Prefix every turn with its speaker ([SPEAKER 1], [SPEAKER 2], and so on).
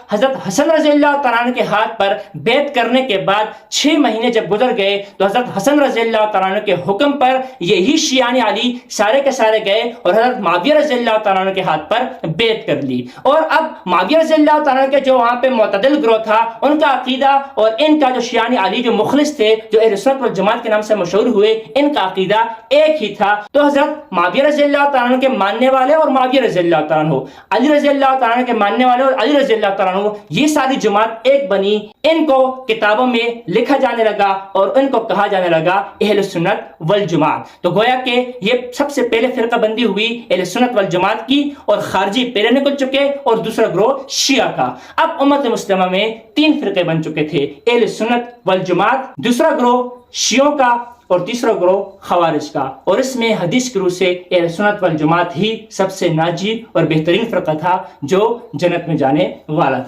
[SPEAKER 1] حضرت حسن رضی اللہ تعالیٰ عنہ کے ہاتھ پر بیعت کرنے کے بعد 6 مہینے جب گزر گئے تو حضرت حسن رضی اللہ تعالیٰ عنہ کے حکم پر یہی شیعان علی سارے کے سارے گئے اور حضرت معاویہ رضی اللہ تعالیٰ عنہ کے ہاتھ پر بیعت کر لی. اور اب معاویہ رضی اللہ تعالیٰ عنہ کے جو وہاں پہ معتدل گروہ تھا ان کا عقیدہ اور ان کا جو شیعان علی جو مخلص تھے جو اہل سنت والجماعت کے نام سے مشہور ہوئے ان کا عقیدہ ایک ہی تھا. تو حضرت معاویہ رضی اللہ تعالیٰ عنہ کے ماننے والے اور معاویہ رضی اللہ تعالیٰ عنہ، علی رضی اللہ تعالیٰ عنہ کے ماننے والے اور علی رضی اللہ تعالیٰ عنہ، یہ ساری جماعت ایک بنی. ان کو کتابوں میں لکھا جانے لگا اور ان کو کہا جانے لگا اہل سنت والجماعت. تو گویا کہ یہ سب سے پہلے فرقہ بندی ہوئی اہل سنت والجماعت کی اور خارجی پہلے نکل چکے اور دوسرا گروہ شیعہ کا. اب امت مسلمہ میں 3 فرقے بن چکے تھے، اہل سنت والجماعت، دوسرا گروہ شیعوں کا اور تیسرا گروہ خوارج کا. اور اس میں حدیث کی روح سے اہل سنت والجماعت ہی سب سے ناجی اور بہترین فرقہ تھا جو جنت میں جانے والا تھا.